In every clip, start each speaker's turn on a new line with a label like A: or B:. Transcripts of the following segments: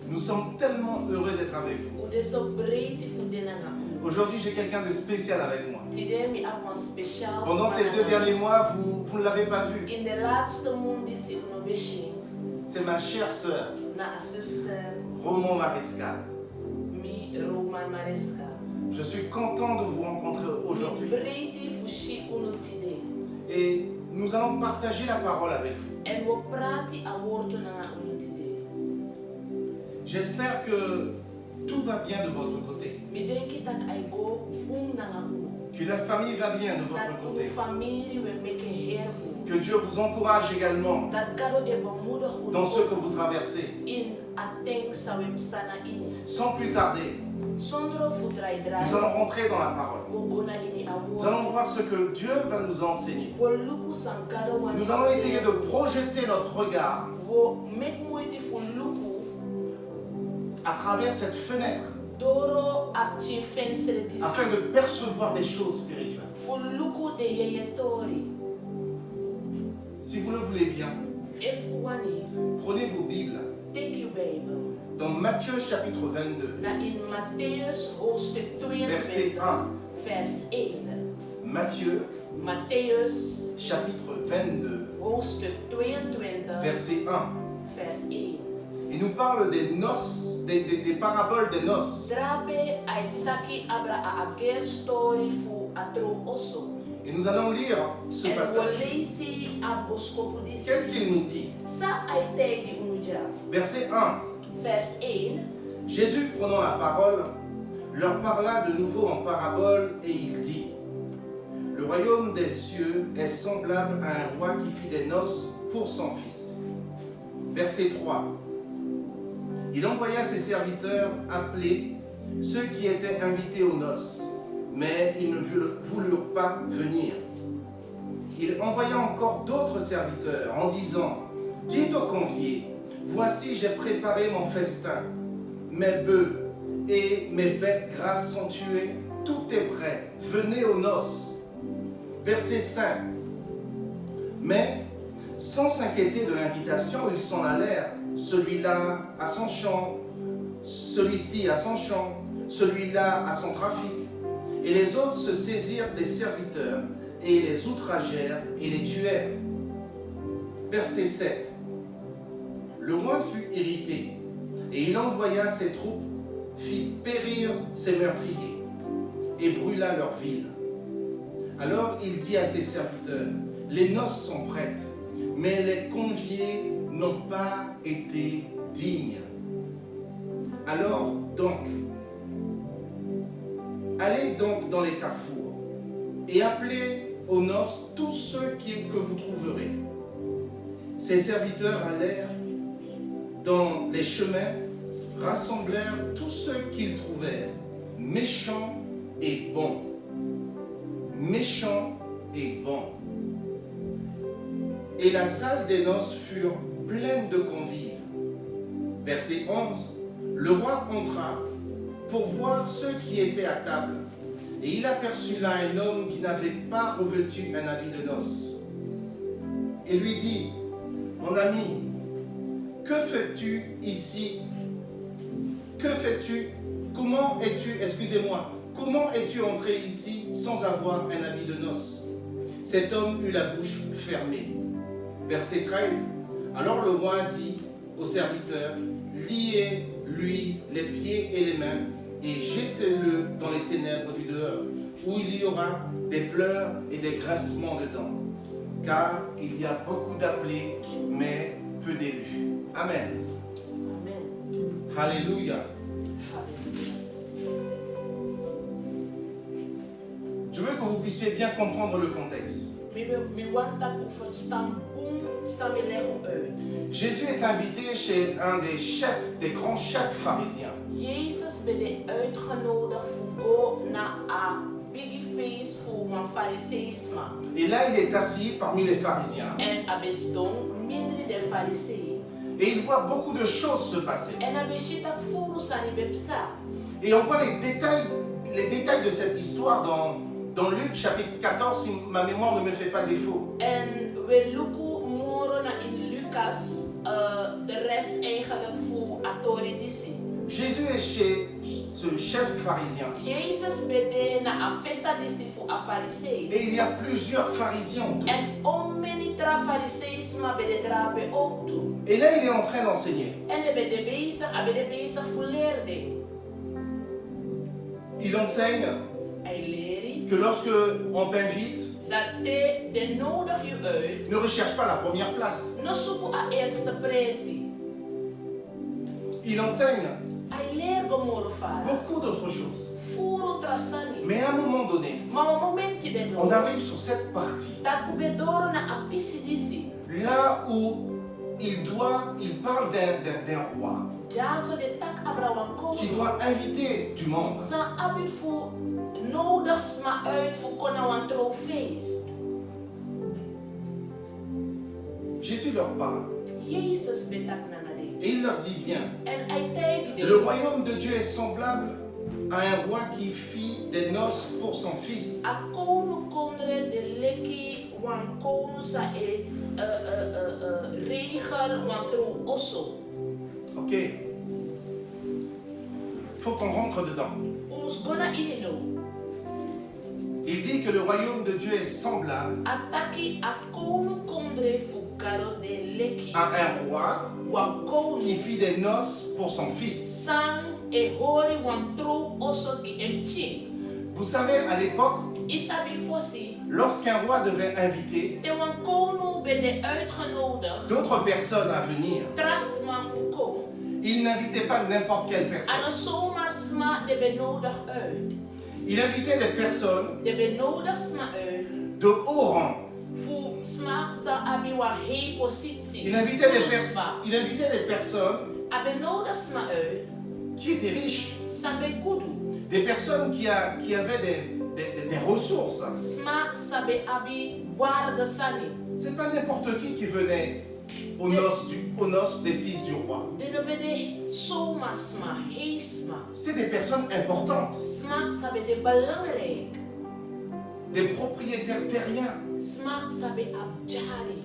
A: Nous sommes tellement heureux d'être avec vous. Aujourd'hui, j'ai quelqu'un de spécial avec moi. Pendant ces 2 derniers mois, vous ne l'avez pas vu. C'est ma chère sœur, Roman Maresca. Je suis content de vous rencontrer aujourd'hui. Et nous allons partager la parole avec vous. J'espère que tout va bien de votre côté. Que la famille va bien de votre côté. Que Dieu vous encourage également dans ce que vous traversez. Sans plus tarder, nous allons rentrer dans la parole. Nous allons voir ce que Dieu va nous enseigner. Nous allons essayer de projeter notre regard à travers cette fenêtre afin de percevoir des choses spirituelles. Si vous le voulez bien, prenez vos Bibles dans Matthieu chapitre 22, verset 1. Matthieu chapitre 22, verset 1. Il nous parle des noces, des paraboles des noces. Et nous allons lire ce passage. Qu'est-ce qu'il nous dit? Verset 1. Jésus, prenant la parole, leur parla de nouveau en parabole et il dit: Le royaume des cieux est semblable à un roi qui fit des noces pour son fils. Verset 3. Il envoya ses serviteurs appeler ceux qui étaient invités aux noces, mais ils ne voulurent pas venir. Il envoya encore d'autres serviteurs en disant: Dites aux conviés, voici j'ai préparé mon festin. Mes bœufs et mes bêtes grasses sont tués, tout est prêt, venez aux noces. Verset 5. Mais, sans s'inquiéter de l'invitation, ils s'en allèrent, celui-là à son champ, celui-ci à son champ, celui-là à son trafic. Et les autres se saisirent des serviteurs, et les outragèrent et les tuèrent. Verset 7. Le roi fut irrité, et il envoya ses troupes, fit périr ses meurtriers, et brûla leur ville. Alors il dit à ses serviteurs: Les noces sont prêtes, mais les conviés n'ont pas été dignes. Alors donc, allez donc dans les carrefours, et appelez aux noces tous ceux que vous trouverez. Ses serviteurs allèrent dans les chemins, rassemblèrent tous ceux qu'ils trouvèrent, méchants et bons. Méchants et bons. Et la salle des noces fut pleine de convives. Verset 11. Le roi entra pour voir ceux qui étaient à table, et il aperçut là un homme qui n'avait pas revêtu un habit de noces. Et lui dit: Mon ami, que fais-tu ici? Que fais-tu? Comment es-tu entré ici sans avoir un habit de noces? Cet homme eut la bouche fermée. Verset 13. Alors le roi dit aux serviteurs: Liez-lui les pieds et les mains et jetez-le dans les ténèbres du dehors, où il y aura des pleurs et des grincements de dents. Car il y a beaucoup d'appelés, mais peu d'élus. Amen.
B: Amen.
A: Alléluia. Je veux que vous puissiez bien comprendre le contexte. Jésus est invité chez un des chefs, des grands chefs pharisiens.
B: Jezus werd uitgenodigd voor een big feest voor een fariseïsme.
A: Et là, il est assis parmi les pharisiens.
B: En abesdom minder de fariseeën.
A: Et il voit beaucoup de choses se passer.
B: En abeshitak furu sani bepsa.
A: Et on voit les détails de cette histoire dans Luc chapitre 14, si ma mémoire ne me fait pas défaut.
B: En we luku moro na in Lucas de rest is eigenlijk voor atori disi.
A: Jésus est chez ce chef pharisien.
B: Jezus bede na a festa disi voor a farisei.
A: Et il y a plusieurs pharisiens autour.
B: En omeni tra fariseis ma bede drabe ook toe.
A: Et là, il est en train d'enseigner.
B: En de bede bezig, a bede bezig voor leerde.
A: Il enseigne
B: Hij leert
A: que lorsque on t'invite,
B: dat de nodig je uit.
A: ne recherche pas la première place.
B: No zoeken a eerste presi.
A: Il enseigne
B: Hij leert gomorofara.
A: beaucoup d'autres choses.
B: Furo trasani.
A: Mais à un moment donné,
B: Maar op momenti
A: on
B: bedo.
A: arrive sur cette partie,
B: Dat kubedoro na apisi disi.
A: là où il parle d'un roi
B: Ja so de tak abrawan
A: qui
B: kono.
A: doit inviter du monde.
B: Sa abi fu nodig sma uit voor kona wan trofeest.
A: Jésus leur parle
B: Jezus betak nanade.
A: et il leur dit bien,
B: En hij tegi
A: le
B: de.
A: royaume de Dieu est semblable à un roi qui fit des noces pour son fils.
B: A kono kondre de leki wan kono sa regel wan tro osso.
A: Ok. Faut qu'on rentre dedans.
B: Ons gona inino.
A: Il dit que le royaume de Dieu est semblable
B: Ataki a kono kondre fu garo de leki.
A: à un roi
B: Wan kono.
A: qui fit des noces pour son fils.
B: Sang e hori wan tro osso ki emchi.
A: Vous savez, à l'époque,
B: Isabi fossi.
A: lorsqu'un roi devait inviter
B: De wan kono bede uitgenodigd.
A: d'autres personnes à venir,
B: Trasma fu kom.
A: il n'invitait pas n'importe quelle personne.
B: Ano zomaar sma de benodig uit.
A: Il invitait des personnes
B: De benodig sma uit.
A: de haut rang.
B: Fu sma sa abi wa hei positie.
A: Il invitait
B: Sma.
A: des personnes
B: A benodig sma uit.
A: qui étaient riches,
B: Sabe kudu.
A: des personnes qui avaient des ressources.
B: Sma sabe abi warde sani.
A: C'est pas n'importe qui venait aux noces des fils du roi.
B: De no bede soma sma hei sma.
A: C'était des personnes importantes,
B: Sma sabe de belangrijk.
A: des propriétaires terriens.
B: Sma sabe abjari.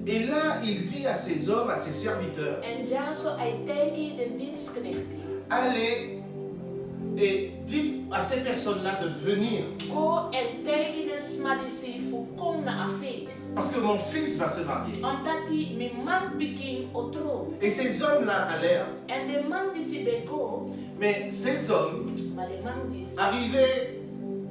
A: Et là, il dit à ses hommes, à ses serviteurs,
B: En ja so ai tegi den dienstknecht.
A: allez et dites à ces personnes-là de venir.
B: Go en tegi den sma disi fu kom na a feest.
A: Parce que mon fils va se marier.
B: Omdat hij mi man pikin otro.
A: Et ces hommes-là allèrent.
B: En de man disi bego.
A: Mais ces hommes
B: Maar de man disi.
A: arrivaient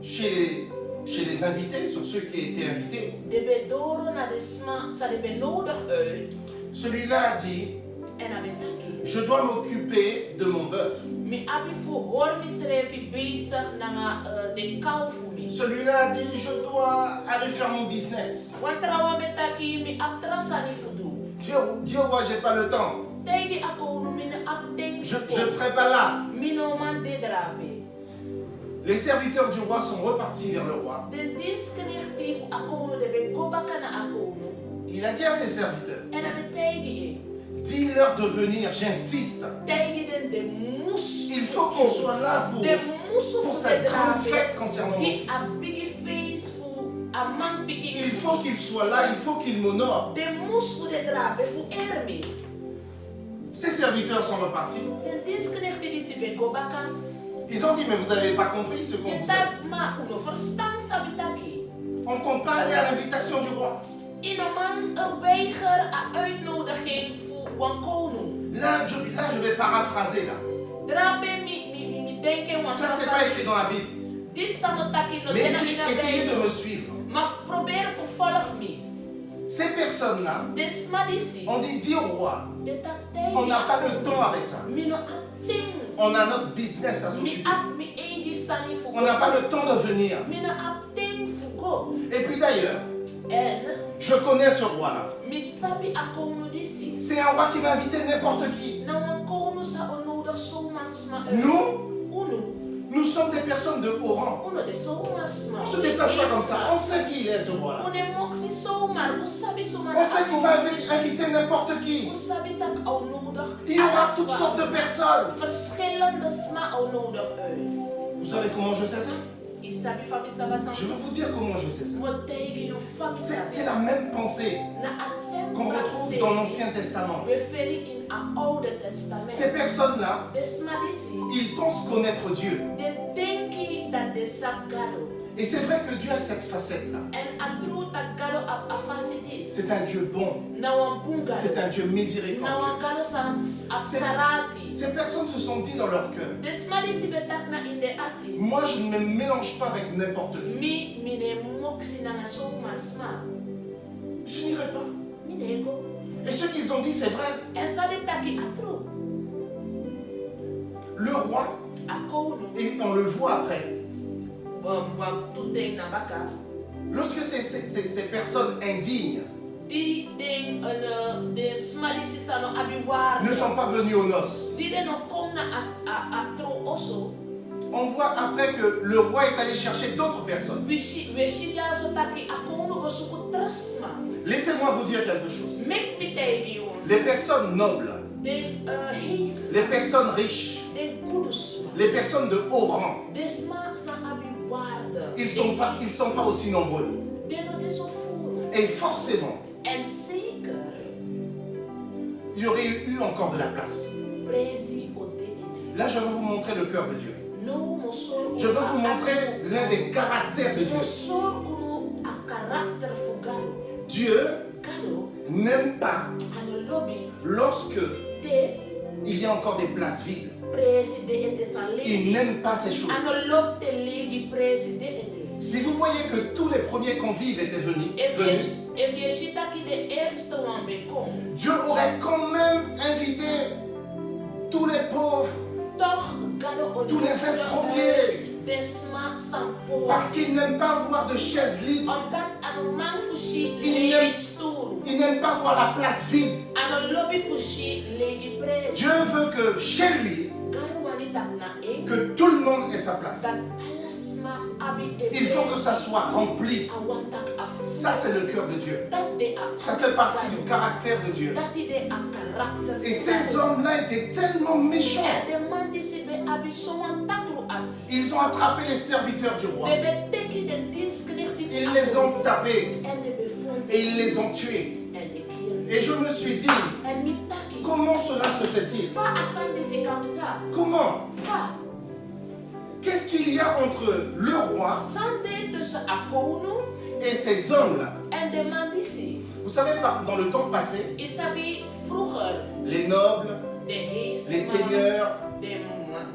A: chez les invités, sur ceux qui étaient invités.
B: De bedoro na de sma sa de benodig uit.
A: Celui-là a dit,
B: En a betaki.
A: je dois m'occuper de mon bœuf.
B: Mi abi fu hoor mi srefi bezig na de kou fu mi.
A: Celui-là a dit, je dois aller faire mon business.
B: Want trawa betaki mi abtrasani fu du.
A: Dis au roi, j'ai pas le temps.
B: Tegi ako no mi na abdenk.
A: Je ne serai pas là.
B: Mi no man de drape.
A: Les serviteurs du roi sont repartis vers le roi.
B: De dienstknecht fu ako no de bego baka na ako no.
A: Il a dit à ses serviteurs,
B: En a betegi
A: dis-leur de venir, j'insiste.
B: Tegi den de mus.
A: Il faut qu'ils soient là pour
B: De musu fu
A: cette
B: de
A: grande
B: drape.
A: fête concernant mon
B: Hi
A: fils.
B: a bigi face fu a man pikin.
A: Il faut qu'ils soient là, il faut qu'ils m'honorent.
B: De mus fu de drape fu ermi.
A: Ces serviteurs sont repartis.
B: Den dienstknecht die si bego baka.
A: Ils ont dit, mais vous n'avez pas compris ce qu'on
B: Je
A: vous a dit.
B: tak ma uno verstand sabitaki.
A: On ne compte pas aller à l'invitation du roi.
B: In een man een weiger a uitnodiging voor wankonu.
A: Là, je vais paraphraser là.
B: Drape mi denken wan
A: Ça, c'est pas écrit dans la Bible.
B: Dis samotaki no
A: Mais
B: dena ina
A: essayez de me
B: Bijbel.
A: suivre.
B: Maar probeer vervolg me.
A: Ces personnes-là,
B: Des madisi.
A: on dit, dis au roi,
B: De tatei.
A: on n'a pas le temps avec ça.
B: Mi no acting.
A: On a notre business à
B: Mi
A: s'occuper.
B: ak mi egi sani fu
A: On n'a pas le temps de venir.
B: Mi no acting fu go.
A: Et puis d'ailleurs,
B: En
A: je connais ce roi-là.
B: mi sabi akonu disi.
A: C'est un roi qui va inviter n'importe qui.
B: Na wankonu sa onodig zomaar sma.
A: Nous sommes des personnes de haut rang.
B: Uno de zomaar sma.
A: On ne se déplace pas comme ça. On sait qui il est, ce roi-là.
B: Une moxie zomaar, u sabi zomaar.
A: On sait qu'il va inviter n'importe qui.
B: U sabi tak au nodig.
A: Il y aura toutes sortes de personnes.
B: Verschillende sma au nodig uit.
A: Vous savez comment je sais ça?
B: I sabi fami saba san.
A: Je vais vous dire comment je sais ça.
B: Wat tegen je fami.
A: C'est la même pensée
B: Na asem
A: qu'on retrouve
B: say
A: dans l'Ancien Testament.
B: we find it in our Old Testament.
A: Ces personnes-là,
B: This madisi,
A: ils pensent connaître Dieu.
B: they think that they serve God.
A: Et c'est vrai que Dieu a cette facette-là.
B: And a true that God a facilities.
A: C'est un Dieu bon.
B: Now I'm bunga.
A: C'est un Dieu
B: Now
A: miséricordieux.
B: I'm God a sarati.
A: Ces personnes se sont dit dans leur cœur,
B: This madisi betakna in the ati.
A: moi je ne me mélange pas avec n'importe qui.
B: Mine moksi na so malsma.
A: Je n'irai pas.
B: Mine go.
A: Et ce qu'ils ont dit, c'est vrai.
B: And so they taki a true.
A: Le roi,
B: A kono.
A: et on le voit après,
B: Tout ding na baka.
A: lorsque ces personnes indignes
B: Di ding de smadisi sa no abi war.
A: ne sont pas venues aux noces,
B: Di de no kom na a true also.
A: on voit après que le roi est allé chercher d'autres personnes.
B: We shi so taki a kono go suku trasma.
A: Laissez-moi vous dire quelque chose.
B: Make me tell you
A: Les personnes nobles,
B: de his
A: les personnes riches,
B: de kudusma.
A: les personnes de haut rang,
B: De sma sa abi warda.
A: ils sont pas aussi nombreux.
B: De no de so full.
A: Et forcément,
B: And seeker.
A: il y aurait eu encore de la place.
B: Presi o de.
A: Là, je veux vous montrer le cœur de Dieu.
B: No mo so.
A: Je veux vous montrer l'un des caractères de Dieu.
B: No so uno a character fugaro.
A: Dieu
B: Garo.
A: n'aime pas
B: Ano lobby.
A: lorsque
B: De.
A: il y a encore des places vides.
B: Presi de ete san
A: Il
B: legi.
A: n'aime pas ces choses.
B: Ano lob te legi presi de ete.
A: Si vous voyez que tous les premiers convives étaient venus,
B: If you shita ki de eerste one be kom.
A: Dieu aurait quand même invité tous les pauvres,
B: Toch gado o
A: tous les estropiés,
B: Desma sampo.
A: parce qu'il n'aime pas voir de chaises libres.
B: Omdat ano man fushi
A: Il
B: legi sturu.
A: Il n'aime pas voir la place vide.
B: Ano lobby fushi legi presi.
A: Dieu veut que chez lui,
B: Gado wani tak na e.
A: que tout le monde ait sa place.
B: Dat alasma abi e.
A: Il faut que ça soit rempli.
B: Awantak afu.
A: Ça, c'est le cœur de Dieu.
B: Dat de a.
A: Ça fait partie du caractère de Dieu.
B: Dat de a karakter.
A: Et ces hommes-là étaient tellement méchants.
B: En de man disi be abi so wan takru ati.
A: Ils ont attrapé les serviteurs du roi.
B: De be teki den diensknecht die
A: Ils les ont tapés
B: En de be fond.
A: et ils les ont tués.
B: En de kiel.
A: Et je me suis dit,
B: En mi taki.
A: comment cela se fait-il?
B: Fa asan disi comme ça.
A: Comment?
B: Fa.
A: Qu'est-ce qu'il y a entre le roi
B: Sande tussen akono
A: et ces hommes-là?
B: en de man disi.
A: Vous savez, dans le temps passé,
B: Isabi vroeger
A: les nobles,
B: de hees.
A: les seigneurs,
B: De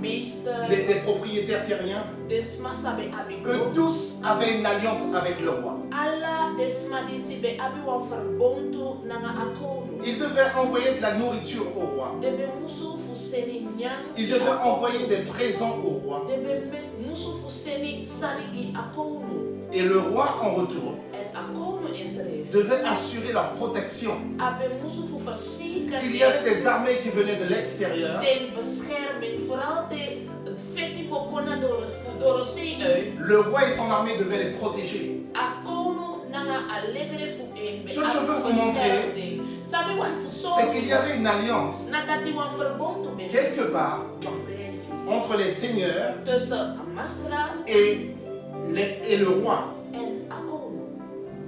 B: meester.
A: les propriétaires terriens,
B: Desma sabe abi
A: eux
B: go.
A: tous avaient une alliance avec le roi.
B: Alla desma disi be abi wan verbontu nanga akono.
A: Ils devaient envoyer de la nourriture au roi.
B: De be musu fu seni nyang.
A: Ils devaient envoyer des présents au roi.
B: De be musu fu seni saligi akono.
A: Et le roi, en retour,
B: En akono esref.
A: devait assurer leur protection.
B: Abe musu fu verzekeren.
A: S'il y avait des armées qui venaient de l'extérieur,
B: Den bescherming, vooral de feti bokona door zee uit.
A: le roi et son armée devaient les protéger.
B: Akono nanga alegre fu en.
A: Ce que je veux vous montrer,
B: Sabi wan fu so.
A: c'est qu'il y avait une alliance,
B: Nakati wan verbontu be.
A: quelque part,
B: Presi.
A: entre les seigneurs
B: Tussen Amasra
A: et le roi,
B: en Akono.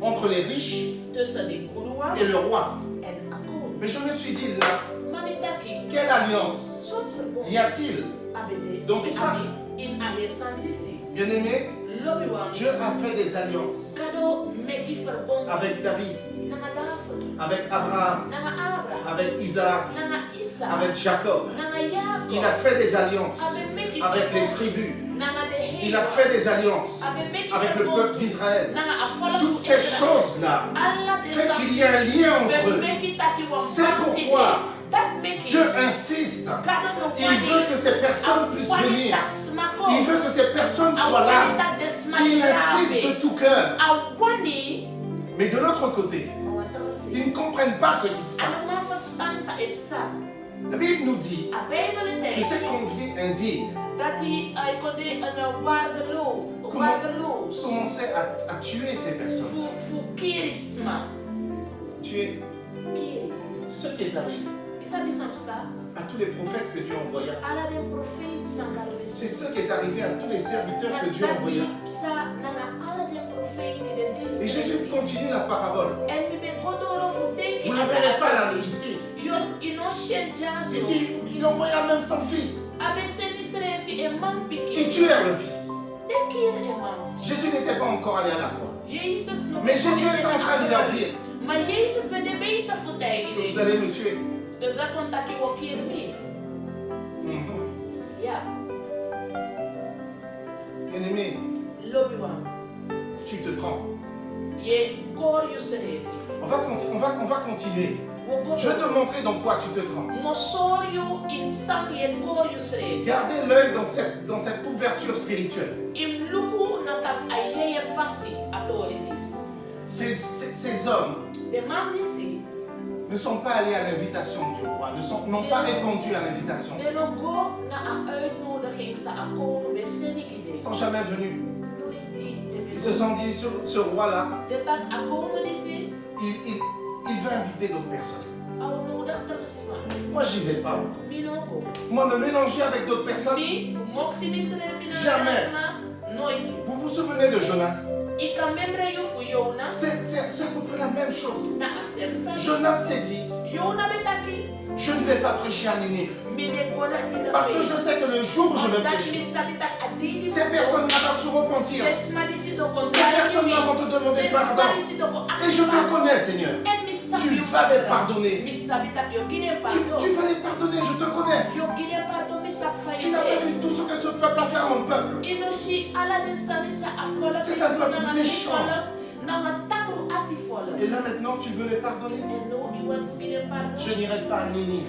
A: entre les riches
B: Tussen de Gurua
A: et le roi.
B: en Akono.
A: Mais je me suis dit là,
B: Mamitaki.
A: quelle alliance
B: Soort verbond.
A: y a-t-il?
B: Abede.
A: Donc tout ça.
B: In ahir sandisi.
A: Bien aimé,
B: Lobby wan.
A: Dieu a fait des alliances
B: Kado meki verbond.
A: avec David,
B: Nanga David.
A: avec Abraham,
B: Nanga Abraham.
A: avec Isaac,
B: Nanga Isa.
A: avec Jacob.
B: Nanga Jacob.
A: Il a fait des alliances
B: Abe meki
A: avec les
B: verbond.
A: tribus.
B: Nanga de Heva.
A: Il a fait des alliances
B: Abe meki
A: avec le
B: verbond.
A: peuple d'Israël.
B: Nanga afola
A: Toutes
B: fu
A: ces
B: Israël.
A: choses-là
B: Allah
A: fait
B: desa-
A: qu'il y a un lien entre eux.
B: Meki taki wan
A: C'est
B: parti
A: pourquoi
B: de. Dat meki.
A: Dieu insiste.
B: Kado no
A: Il
B: wani.
A: veut que ces personnes puissent
B: Awani
A: venir.
B: tak smako.
A: Il veut que ces personnes soient
B: Awani
A: là.
B: tak desma
A: Il
B: irabe.
A: insiste de tout cœur.
B: Awani.
A: Mais de l'autre côté,
B: Awatrasi.
A: ils ne comprennent pas ce qui se
B: Ano
A: passe.
B: ma verstaan sa ipsa.
A: La Bible nous dit
B: A Bijbel
A: que
B: het
A: ces conviés indignes
B: dat hij konde een waardeloos
A: commençaient à tuer ces personnes.
B: voor kirisma.
A: Tuer.
B: Kiri.
A: C'est ce qui est arrivé
B: Isabi samsa.
A: à tous les prophètes que Dieu envoya.
B: Ala den profeet sangarolis.
A: C'est ce qui est arrivé à tous les serviteurs que Dieu envoya.
B: Sa nanga ala den profeet die den dienst.
A: Et Jésus continue la parabole.
B: En mi ben godoro voor denki.
A: Vous ne verrez pas la
B: Yo innocent jaso.
A: Il dit, il envoya même son fils.
B: Abe seni serefi e mam
A: Ils
B: piki.
A: tuèrent le fils.
B: Dekir e mam.
A: Jésus n'était pas encore allé à la croix.
B: Jesus no.
A: Mais Jésus est en train de leur dire,
B: Ma Jesus be de be sa futay
A: vous
B: gide.
A: allez me tuer.
B: Dus dat kontaki wo kirmi.
A: Mhm.
B: Ja.
A: Bien-aimé,
B: Lobi wan.
A: tu te trompes.
B: Ye kor yo serefi.
A: On va continuer. Je vais te montrer dans quoi tu te trompes.
B: Mosorio insang ye kor yo serefi.
A: Gardez l'œil dans cette ouverture spirituelle.
B: Im luku nakat ayeye fasi atoritis.
A: Ces hommes
B: De man disi.
A: ne sont pas allés à l'invitation du roi, n'ont pas répondu à l'invitation.
B: De no go na a uitnodiging sa akono be seni
A: Ils
B: gide.
A: ne sont jamais venus.
B: Noiti
A: Ils se sont dit, ce roi-là,
B: de tak akono disi.
A: il veut inviter d'autres personnes.
B: Au nodig tersma.
A: Moi, j'y vais pas.
B: Minoko.
A: Moi, me mélanger avec d'autres personnes.
B: Mi moksi misrefi na
A: Jamais.
B: tersma. Noiti.
A: Vous vous souvenez de Jonas?
B: Ika membre yo fu Yona.
A: C'est à peu près la même chose.
B: Na asem sa.
A: Jonas s'est dit,
B: Yona betaki.
A: je ne vais pas prêcher à Nénive.
B: Mine gona ni na.
A: Parce que je sais que le jour où je vais prêcher, ces personnes-là vont se repentir. Ces personnes-là vont te demander pardon. Et je te connais, Seigneur. Tu vas les pardonner. Tu vas les pardonner, je te connais. Tu n'as pas vu tout ce que ce peuple a fait à mon peuple. C'est un peuple méchant. Et là maintenant, tu veux les pardonner? Je n'irai pas à Nénive.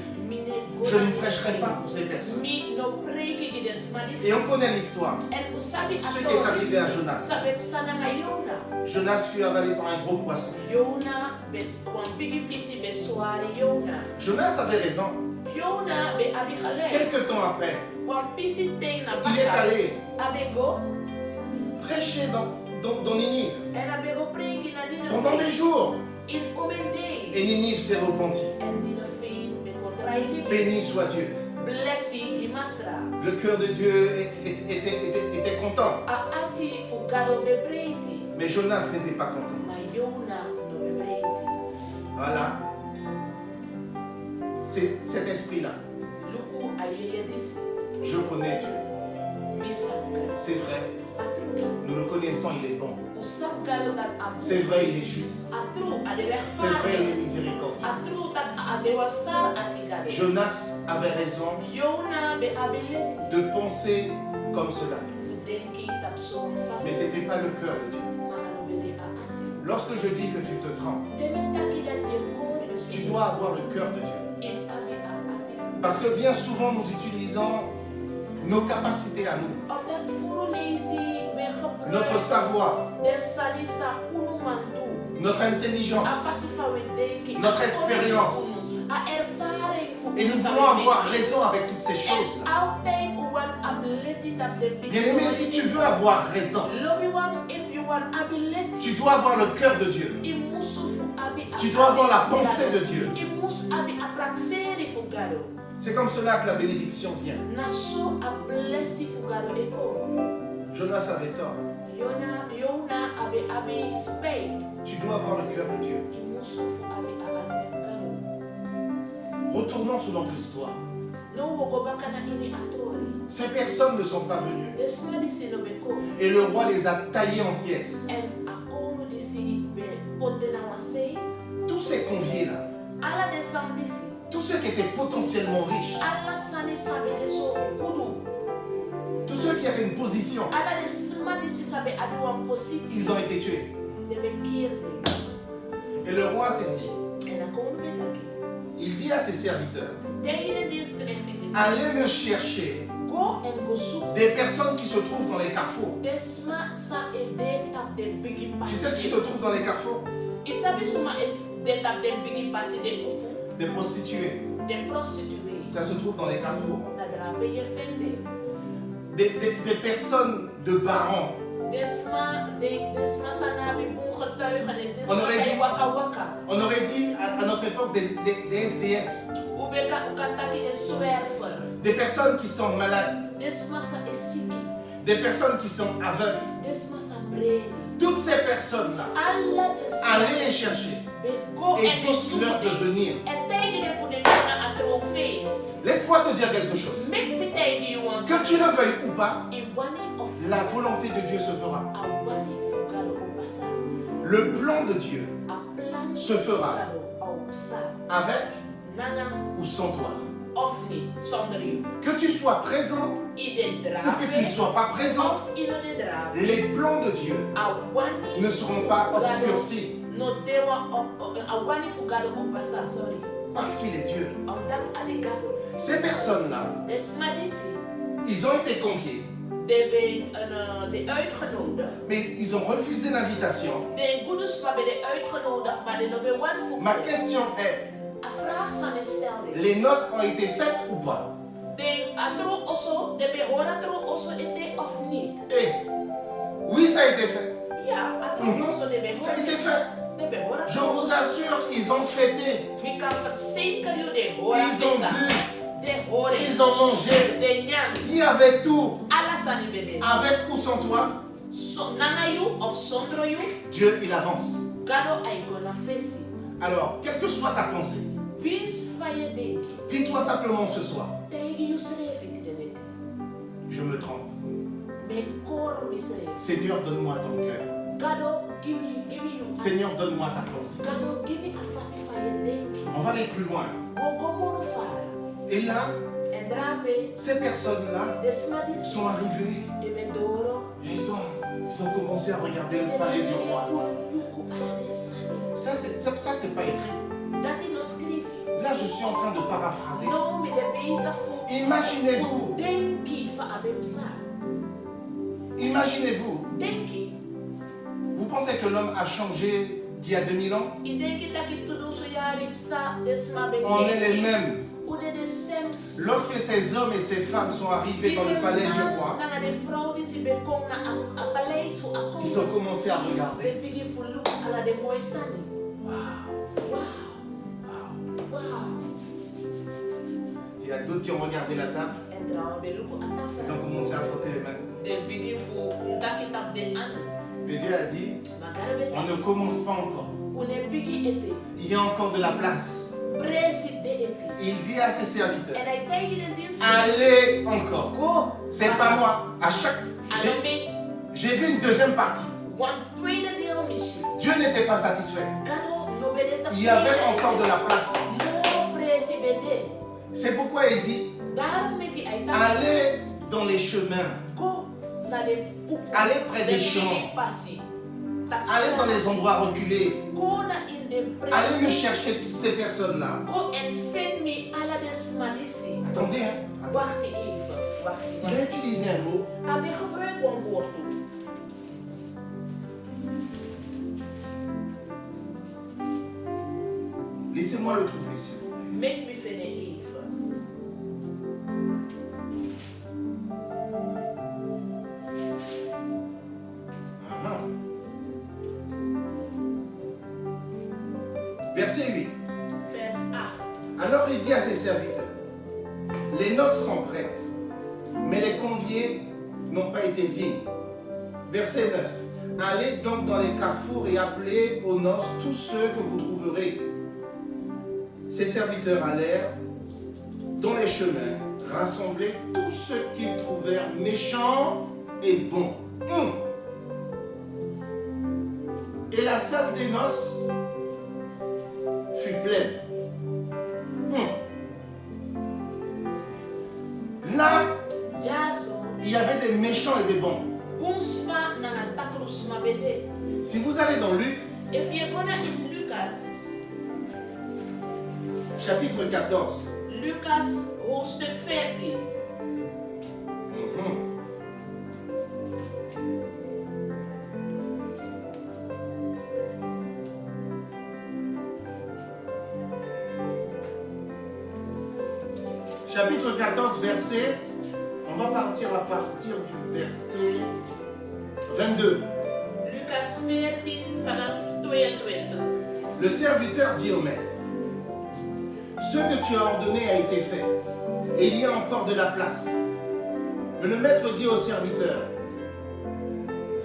A: Je ne prêcherai pas pour ces personnes. Et on connaît l'histoire. Ce qui est arrivé à Jonas. Jonas fut avalé par un gros poisson. Jonas avait raison. Quelque temps après, il est allé prêcher dans Nénive pendant des jours. Et Nénive s'est repentie. Béni soit Dieu. Le cœur de Dieu était content. Mais Jonas n'était pas content. Voilà. C'est cet esprit-là. Je connais Dieu. C'est vrai. Nous le connaissons, il est bon. C'est vrai, il est juste. C'est vrai, il est miséricordieux. Jonas avait raison de penser comme cela. Mais ce n'était pas le cœur de Dieu. Lorsque je dis que tu te trompes, tu dois avoir le cœur de Dieu. Parce que bien souvent, nous utilisons nos capacités à nous, notre savoir, notre intelligence, notre expérience. Et nous voulons avoir raison avec toutes ces choses-là. Bien-aimé, si tu veux avoir raison, tu dois avoir le cœur de Dieu. Tu dois avoir la pensée de Dieu. C'est comme cela que la bénédiction vient. Jonas avait tort. Tu dois avoir le cœur de Dieu. Retournons sur notre histoire. Ces personnes ne sont pas venues. Et le roi les a taillées en pièces. Tous ces conviés-là, tous ceux qui étaient potentiellement riches, tous ceux qui avaient une position, ils ont été tués. Et le roi s'est dit, il dit à ses serviteurs, allez me chercher des personnes qui se trouvent dans les carrefours. Tu sais qui se trouvent dans les carrefours? Des prostituées. Ça se trouve dans les carrefours. Des personnes de barons. On aurait dit à notre époque des SDF. Des personnes qui sont malades. Des personnes qui sont aveugles. Toutes ces personnes-là, allez les chercher et dites-leur de venir. te dire quelque chose.
B: Make me tell you one
A: Que tu le veuilles ou pas, la volonté de Dieu se fera. Le plan de Dieu se fera avec ou sans toi. Que tu sois présent ou que tu ne sois pas présent, les plans de Dieu ne seront pas obscurcis. Parce qu'il est Dieu. Ces personnes-là, ils ont été conviés. Mais ils ont refusé l'invitation. Ma question est, les noces ont été faites ou pas? Et oui, ça a été fait. Ça a été fait. Je vous assure, ils ont fêté. Ils ont bu. Ils ont mangé. Il y avait tout. Avec ou sans toi, Dieu, il avance. Alors, quelle que soit ta pensée, dis-toi simplement ce soir, je me trompe. Seigneur, donne-moi ton cœur. Seigneur, donne-moi ta pensée. On va aller plus loin. Et là, ces personnes-là sont arrivées. Ils ont commencé à regarder le palais du roi. Ça, c'est pas écrit. Là, je suis en train de paraphraser. Imaginez-vous. Imaginez-vous. Vous pensez que l'homme a changé d'il y a 2000 ans? On est les mêmes. Lorsque ces hommes et ces femmes sont arrivés dans le palais du roi, ils ont commencé à regarder. Il y a d'autres qui ont regardé la table. Ils ont commencé à frotter les mains. Mais Dieu a dit, on ne commence pas encore. Il y a encore de la place. Il dit à ses serviteurs, allez encore. C'est pas moi. À chaque, j'ai vu une deuxième partie. Dieu n'était pas satisfait. Il y avait encore de la place. C'est pourquoi il dit, allez dans les chemins. Allez près des champs. Allez dans les endroits reculés. Allez me chercher toutes ces personnes-là. Attendez, hein. Il a utilisé un mot. Laissez-moi le trouver, s'il vous plaît.
B: Make me feel it.
A: Verset 8.
B: Alors
A: il dit à ses serviteurs, les noces sont prêtes, mais les conviés n'ont pas été dignes. Verset 9. Allez donc dans les carrefours et appelez aux noces tous ceux que vous trouverez. Ses serviteurs allèrent dans les chemins, rassembler tous ceux qu'ils trouvèrent méchants et bons. Et la salle des noces fut pleine. Là, il y avait des méchants et des bons. Si vous allez dans Luc, chapitre 14.
B: Lucas hoofdstuk 14.
A: Chapitre 14, verset, on va partir à partir du verset 22.
B: Lucas 14 vanaf 22.
A: Le serviteur dit au maître, ce que tu as ordonné a été fait, et il y a encore de la place. Mais le maître dit au serviteur,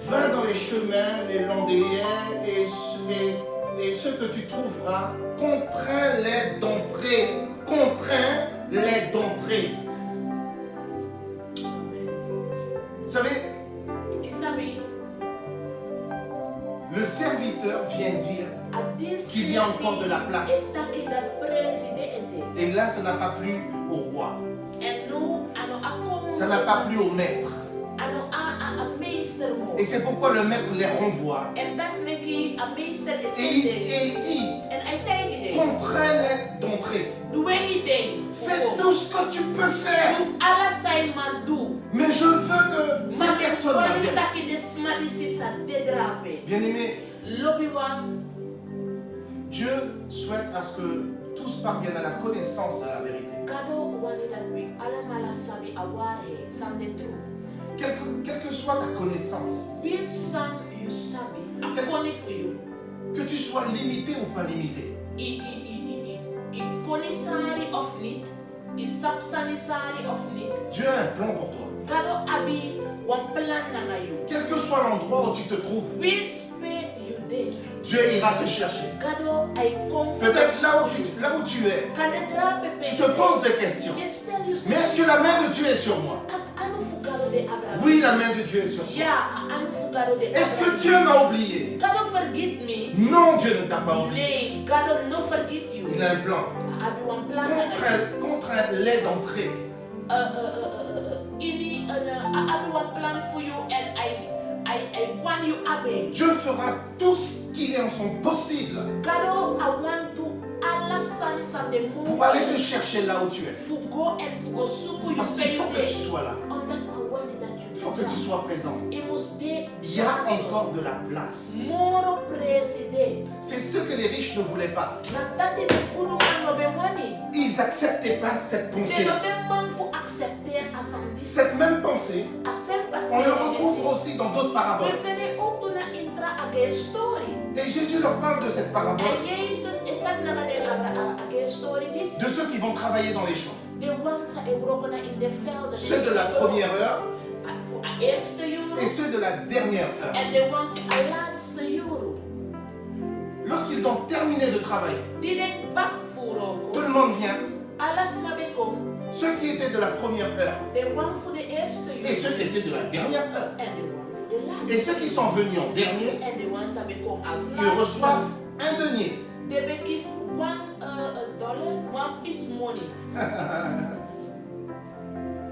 A: va dans les chemins, les longs des haies, et ce que tu trouveras, contrains-les d'entrer. Contrains-les d'entrer. là, ça n'a pas plu au roi.
B: En nu, ano ako,
A: Ça n'a pas plu au maître.
B: ano a meester mo.
A: Et c'est pourquoi le maître les renvoie.
B: En dat neki a meester is
A: Et il
B: zitten.
A: dit,
B: En hij tegen dit.
A: contrains-les d'entrer.
B: Doe niet ding.
A: Fais tout ce que tu peux faire.
B: Doe alles zijn maar doe.
A: Mais je veux que ces
B: Maar
A: personnes
B: de
A: viennent.
B: taki de smadisi sa dedrape.
A: Bien-aimés,
B: Lobby wan.
A: Dieu souhaite à ce que tous parviennent à la connaissance de la vérité.
B: Kado wani dat we allemaal sabi aware san de tru.
A: Quelle que soit ta connaissance,
B: Wie san you sabi. Akoni for you.
A: que tu sois limité ou pas limité,
B: I konisari of niet. I sapsanisari of niet.
A: Dieu a un plan pour toi.
B: Kado abi wan plan na ngayon.
A: Quel que soit l'endroit où tu te trouves,
B: Wie spe you de.
A: Dieu ira te chercher.
B: Kado ay kom.
A: Peut-être là où tu es, tu te poses des questions. Mais est-ce que la main de Dieu est sur moi? Oui, la main de Dieu est sur toi. Est-ce que Dieu m'a oublié? Non, Dieu ne t'a pas oublié. Il a un plan. Contrains-les d'entrer. Dieu fera tout ce qu'il est en son possible pour aller te chercher là où tu es. Parce qu'il faut que tu sois là. Il faut que tu sois présent. Il y a encore de la place. C'est ce que les riches ne voulaient pas. Ils n'acceptaient pas cette pensée. Cette même pensée, on le retrouve aussi dans d'autres paraboles. Et Jésus leur parle de cette parabole. De ceux qui vont travailler dans les champs. Ceux de la première heure et ceux de la dernière heure. Lorsqu'ils ont terminé de travailler, tout le monde vient. Ceux qui étaient de la première heure et ceux qui étaient de la dernière heure. Et ceux qui sont venus en dernier, ils reçoivent un denier.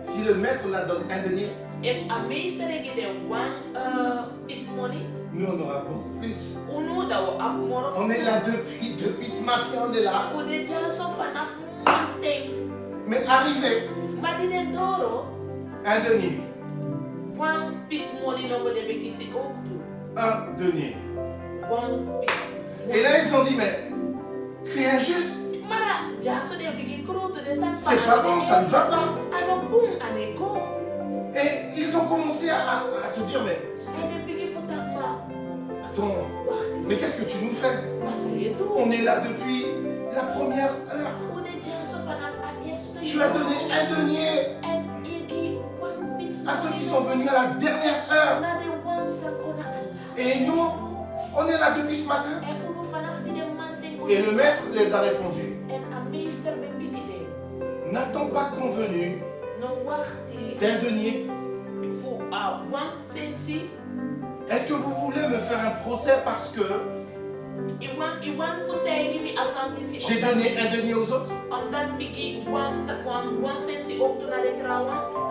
A: Si le maître la donne un denier, nous on aura beaucoup plus. On est là depuis ce matin, on est là. Mais arrivé, un denier. Un denier. Et là ils ont dit, mais c'est injuste. C'est pas bon, ça ne va pas. Et ils ont commencé à se dire, mais attends, mais qu'est-ce que tu nous fais? On est là depuis la première heure. Tu as donné un denier à ceux qui sont venus à la dernière heure. Et nous, on est là depuis ce matin. Et le maître les a répondu, n'attends pas convenu d'un denier. Est-ce que vous voulez me faire un procès parce que j'ai donné un denier aux autres?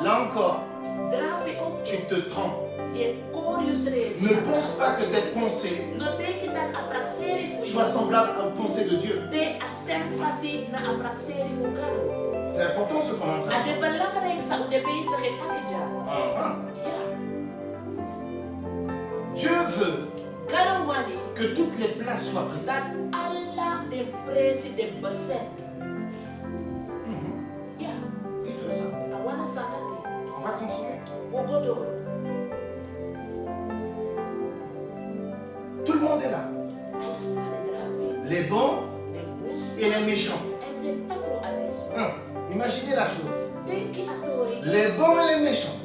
A: Là encore, tu te trompes. Ne pense pas que tes pensées soient semblables aux pensées de Dieu. C'est important ce qu'on est en train de dire. Dieu veut que toutes les places soient prises. Il fait ça. On va continuer. Tout le monde est là. Les bons et les méchants. Imaginez la chose. Les bons et les méchants.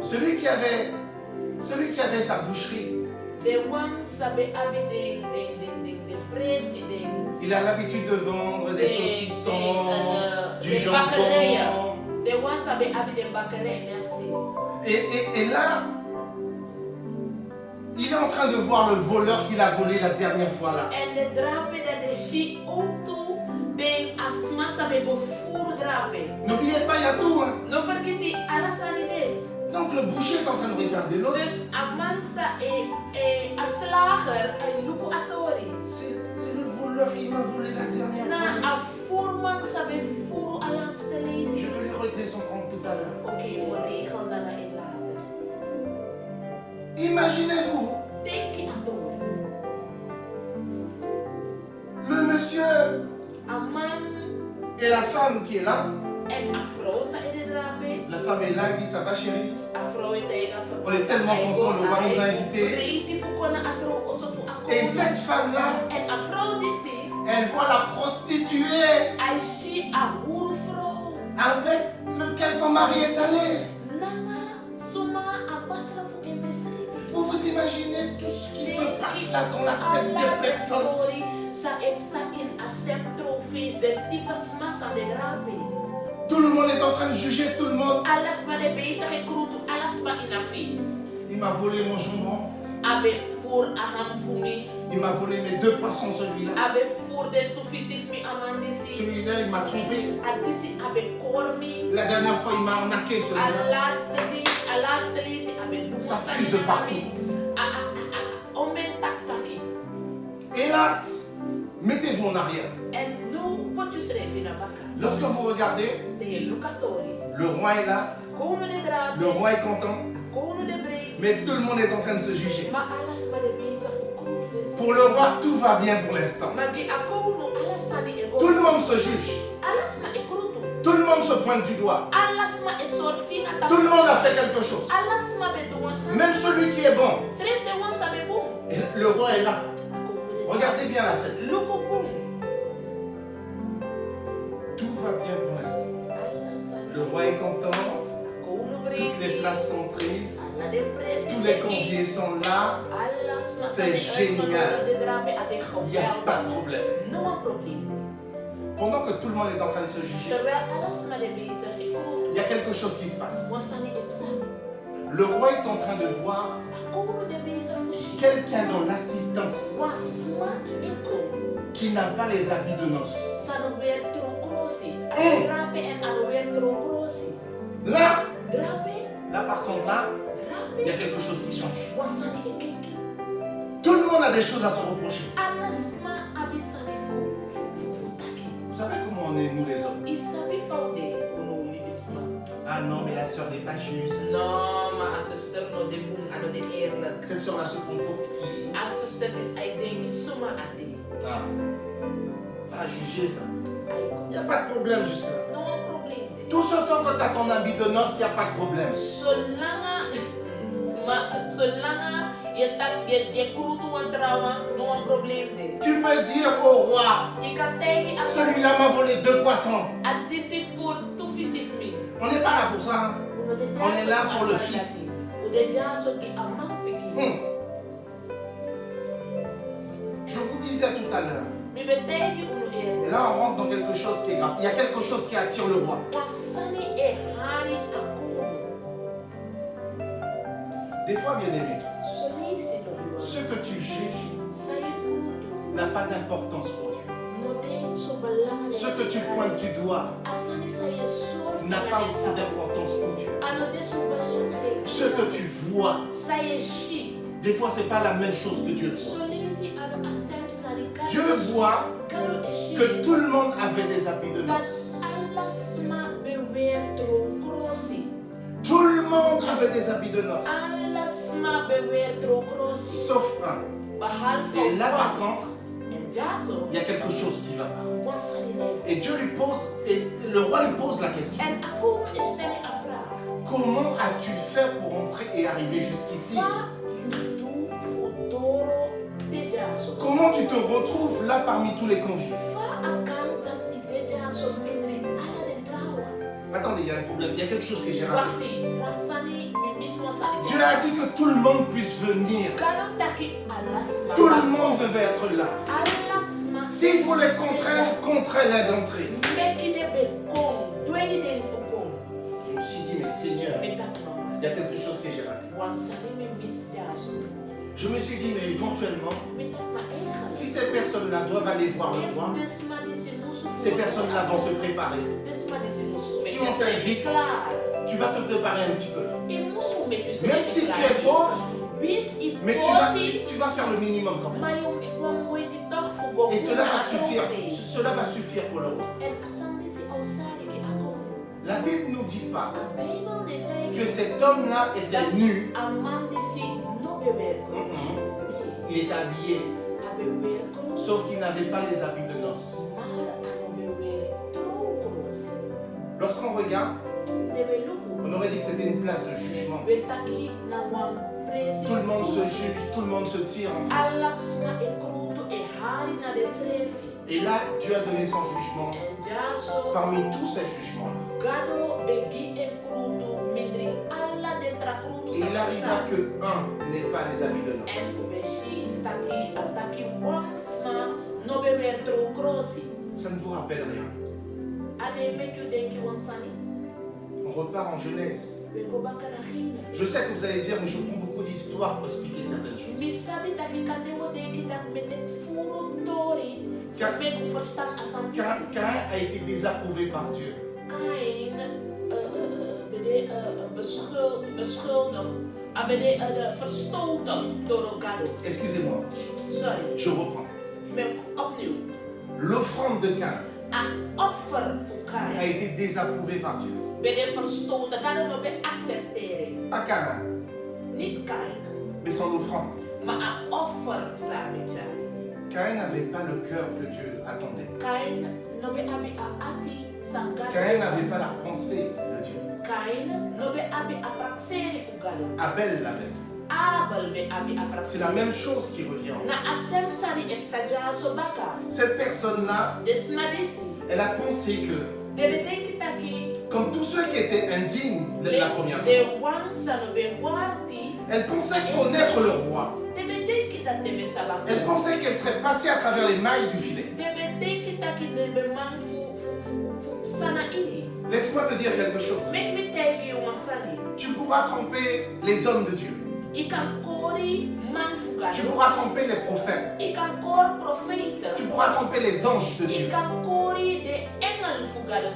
A: Celui qui avait sa boucherie, il a l'habitude de vendre des saucissons, du jambon. Et là, Il est en train de voir le voleur qu'il a volé la dernière fois là.
B: En de drape dat de shi ook toe, den asma sabe go furu drape.
A: N'oubliez pas, il y a tout. Hein.
B: No vergeti alasani de.
A: Donc le boucher est en train de regarder l'autre.
B: Dus amansa a slager ay luku atori.
A: C'est le voleur qui m'a volé la dernière
B: Na
A: fois.
B: a furman sabe furu a laatste
A: Je
B: lezen.
A: vais lui régler son compte tout à l'heure.
B: Oké, mo regel na nga in later.
A: Imaginez-vous,
B: Denk atori.
A: le monsieur
B: A man
A: et la femme qui est là.
B: en a vrouw sa in de drape.
A: La femme est là, elle dit ça va chérie.
B: A vrouw is tegen a vrouw.
A: On est tellement contents, le roi nous a invités.
B: Reiti fukona atro osofu
A: Et
B: akona.
A: cette femme-là,
B: En a vrouw disi.
A: elle voit la prostituée
B: Aishi a huru vrouw.
A: avec lequel son mari est allé.
B: Nanga suma a basra fu imbesri.
A: Vous vous imaginez tout ce qui se passe là dans la tête des personnes.
B: Story sa epsa in a septro face de type smasa de drape.
A: Tout le monde est en train de juger tout le monde.
B: Alas ma de beisa ke krutu alas ma in a face.
A: Il m'a volé mon jambon.
B: Abe fur aham fumi.
A: Il m'a volé mes 2 poissons, celui-là.
B: Abe fur de tu fisif mi amandisi.
A: Celui-là, il m'a trompé.
B: Adisi abe kormi.
A: La dernière fois, il m'a arnaqué, celui-là.
B: A laatste lezi abe du.
A: Ça fuse de partout.
B: Omen tak taki.
A: Hélas, mettez-vous en arrière.
B: En nu potjus refi na baka.
A: Lorsque vous regardez,
B: De lukatori.
A: le roi est là,
B: Kono de drape.
A: le roi est content,
B: Kono de brei.
A: mais tout le monde est en train de se juger.
B: Ma alas ma de beisa fu krutu.
A: Pour le roi, tout va bien pour l'instant.
B: Magi akono alasani ego.
A: Tout le monde se juge.
B: Alas ma e krutu.
A: Tout le monde se pointe du doigt.
B: Alas ma e sorfina ta.
A: Tout le monde a fait quelque chose.
B: Alas ma be duwansa.
A: Même celui qui est bon.
B: Sref de wansa be boom.
A: Et le roi est là.
B: Akono de.
A: Regardez bien la scène.
B: Luku boom.
A: Tout va bien pour l'instant.
B: Alasani.
A: Le roi est content.
B: Akono brei.
A: Toutes les places sont prises.
B: Ala de presi.
A: Tous les conviés sont là.
B: Alas ma
A: C'est
B: sa de
A: génial.
B: de drape ate
A: Il n'y a pas de problème.
B: No een probleem.
A: Pendant que tout le monde est en train de se juger,
B: Terwijl alles maar de bezig is,
A: il y a quelque chose qui se passe.
B: wasani epsa.
A: Le roi est en train de voir
B: Akono de bezig fushi.
A: quelqu'un dans l'assistance
B: Wasma eko.
A: qui n'a pas les habits de noces.
B: Sano weer tro krosi. Ade drape en ade weer tro krosi.
A: Là,
B: Drape,
A: par contre, là, il y a
B: drape.
A: quelque chose qui change.
B: Wasani ekeki.
A: Tout le monde a des choses à se reprocher.
B: Alasma abisani fu taki.
A: Vous savez comment on est, nous les hommes?
B: Isabi faude ono libisma.
A: Ah non, mais la sœur n'est pas juste.
B: No, maar als zuster no de boom, ano de eerlijk.
A: Cette sœur-là se prend pour qui?
B: Als zuster is ay dengi suma ade.
A: Ah, pas à juger ça.
B: Ay
A: Il n'y a pas de problème juste là.
B: no een probleem.
A: Tout ce temps que tu as ton habit de noces, il n'y a pas de problème.
B: Zolang je krutu wan trawa, no een probleem de.
A: Tu peux dire au roi,
B: Ik kan tegen als
A: celui-là m'a volé 2 poissons.
B: at disi voor tu fisif mi.
A: On n'est pas là pour ça. Hein. On est là pour le fils.
B: Ude jaso di amang pigi.
A: Je vous disais tout à l'heure,
B: Mi betegi unu erde.
A: là on rentre dans quelque chose qui est grave. Il y a quelque chose qui attire le roi.
B: Wasani e hari aku.
A: Des fois, bien aimé,
B: Soli si no
A: ce que tu juges
B: Sayi krutu.
A: n'a pas d'importance pour Dieu.
B: No de so balanga.
A: Ce que tu pointes du doigt
B: Asani sayi sor.
A: n'a pas aussi d'importance pour Dieu.
B: Ano de so balanga.
A: Ce que tu vois,
B: Sayi shi.
A: des fois, c'est pas la même chose que Dieu voit.
B: Solisi ano asem sari kalo.
A: Dieu voit
B: Kalo eshi.
A: que tout le monde avait des habits de noces.
B: Alasma bewer tro krosi.
A: Tout le monde avait des habits de noces.
B: Alasma bewer tro krosi.
A: Sauf un.
B: Bahal
A: Et là, par
B: fa.
A: contre,
B: En jaso.
A: il y a quelque chose qui va pas.
B: Wasani ne.
A: Et Dieu lui pose, et le roi lui pose la question.
B: En ako isteni afra.
A: Comment as-tu fait pour entrer et arriver jusqu'ici?
B: Fa yudu futuro de jaso.
A: Comment tu te retrouves là parmi tous les convives?
B: Fa akanta ide jaso midri ala de trawa.
A: Attendez, il y a un problème, il y a quelque chose que j'ai raté.
B: Wakti wasani mimis wasani.
A: Dieu a dit que tout le monde puisse venir.
B: Kalo taki alasma.
A: Tout le monde devait être là.
B: Alasma.
A: S'il faut les contraindre, contrains-les d'entrer.
B: Meki de bekong. Dweni den fukong.
A: Je me suis dit, mais Seigneur,
B: Metak
A: il y a
B: mamas.
A: quelque chose que j'ai raté.
B: Wasani mimis jaso.
A: Je me suis dit, mais éventuellement,
B: Met dat maar eigenlijk.
A: si ces personnes-là doivent aller voir le roi, ces personnes-là vont se préparer. Si on fait vite, tu vas te préparer un petit peu. Même si tu es pauvre, mais tu vas faire le minimum quand même. Et cela va suffire pour le roi. La Bible ne nous dit pas que cet homme-là était nu. Il était habillé, sauf qu'il n'avait pas les habits de noces. Lorsqu'on regarde, on aurait dit que c'était une place de jugement. Tout le monde se juge, tout le monde se tire entre eux. Et là, Dieu a donné son jugement parmi tous ces jugements-là. Et il arriva que un n'ait pas les habits de noces. Ça ne vous rappelle rien. On repart en Genèse. Je sais que vous allez dire, mais je prends beaucoup d'histoires pour expliquer certaines choses. Caïn a été désapprouvé par Dieu. Excusez-moi. Je reprends. L'offrande de Caïn a été désapprouvée par Dieu. Pas Caïn, mais son offrande. Caïn n'avait pas le cœur que Dieu attendait. Caïn n'avait pas la pensée de Dieu. Abel l'avait. C'est la même chose qui revient. Cette personne-là, elle a pensé que, comme tous ceux qui étaient indignes de la première fois, elle pensait connaître le roi. Elle pensait qu'elle serait passée à travers les mailles du filet. Laisse-moi te dire quelque chose. Tu pourras tromper les hommes de Dieu. Tu pourras tromper les prophètes. Tu pourras tromper les anges de Dieu.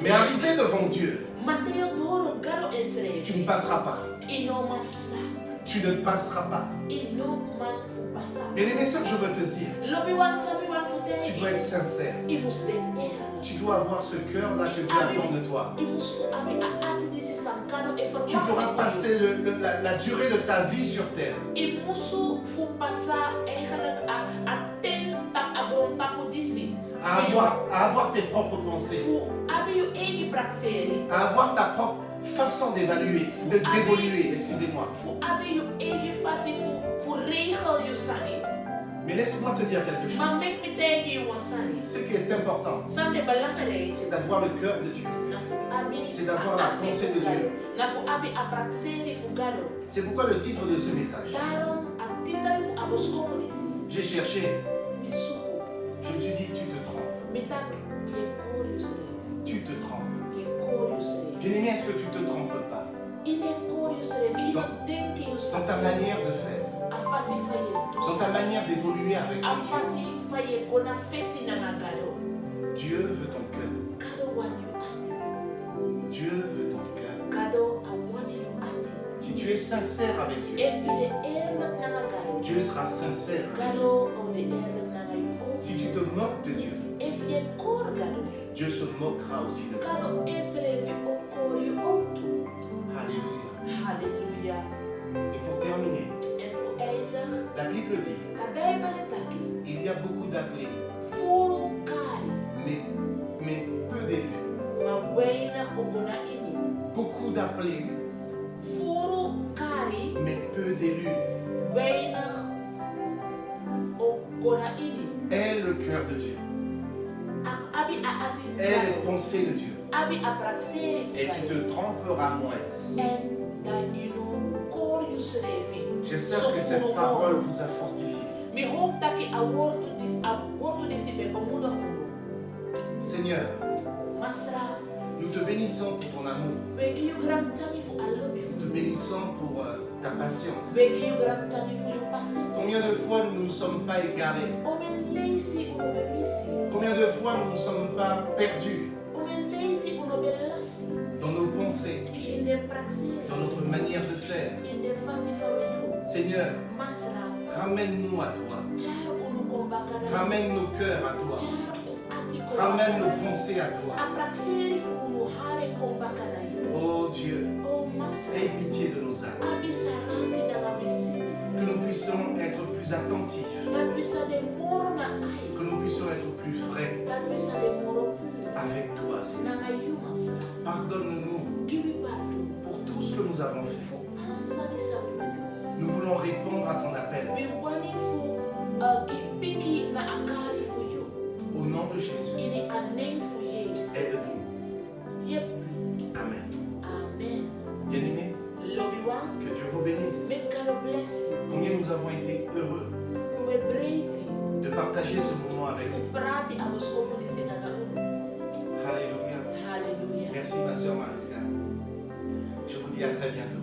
A: Mais arrivé devant Dieu, tu ne passeras pas. Tu ne passeras pas. Et les messages, je veux te dire, tu dois être sincère. Tu dois avoir ce cœur-là que Dieu attend de toi. Tu pourras passer la durée de ta vie sur terre à avoir tes propres pensées, à avoir ta propre façon d'évoluer, excusez-moi. Mais laisse-moi te dire quelque chose. Ce qui est important, c'est d'avoir le cœur de Dieu. C'est d'avoir la pensée de Dieu. C'est pourquoi le titre de ce message. J'ai cherché. Je me suis dit, tu te trompes. Tu te trompes. Bien-aimé, est-ce que tu ne te trompes pas? Dans ta manière de faire. Dans ta manière d'évoluer avec ton Dieu. Dieu veut ton cœur. Dieu veut ton cœur. Si tu es sincère avec Dieu, Dieu sera sincère avec toi. Si tu te moques de Dieu, Dieu se moquera aussi de toi. Alléluia.
B: Alléluia.
A: Et pour terminer, la Bible dit, il y a beaucoup d'appelés, mais peu d'élus. Beaucoup d'appelés, mais peu d'élus. Aie le cœur de Dieu. Aie les pensées de Dieu. Et tu te tromperas moins. J'espère que cette parole vous a fortifié. Seigneur, nous te bénissons pour ton amour. Nous te bénissons pour ta patience.
B: Begi you gratani for your patience.
A: Combien de fois nous ne nous sommes pas égarés?
B: Omen lazy uno belisi.
A: Combien de fois nous ne sommes pas perdus
B: Omen lazy uno belasi.
A: dans nos pensées,
B: Inde praxere.
A: dans notre manière de faire?
B: Inde fasi fawenu.
A: Seigneur,
B: Masra.
A: ramène-nous à toi.
B: Jar uno kombakada.
A: Ramène nos cœurs à toi.
B: Jar ati
A: Ramène nos pensées à toi.
B: Apraxere fu uno hare kombakada yo.
A: Oh Dieu,
B: Oh masra.
A: aie pitié de nos âmes.
B: Abisarati daga misini.
A: Que nous puissions être plus attentifs.
B: Dat bisa de moro na ai.
A: Que nous puissions être plus frais
B: Dat bisa de moro pur.
A: avec toi, Seigneur.
B: Nanga yu masra.
A: Pardonne-nous
B: Give me pardon.
A: pour tout ce que nous avons fait.
B: Fu alasani sabimenu.
A: Nous voulons répondre à ton appel.
B: We wani fu gipiki na akari fu you.
A: Au nom de Jésus,
B: Ini a name fu Jesus.
A: aide-nous.
B: Yep.
A: Amen.
B: Amen.
A: Bien-aimés,
B: Lobby one.
A: que Dieu vous bénisse.
B: Make God bless you.
A: Combien nous avons été heureux
B: Uwe breiti.
A: de partager ce moment avec
B: Fu
A: vous.
B: prati abos komunisi naga unu.
A: Alléluia.
B: Hallelujah.
A: Merci ma soeur Mariska. Je vous dis à très bientôt.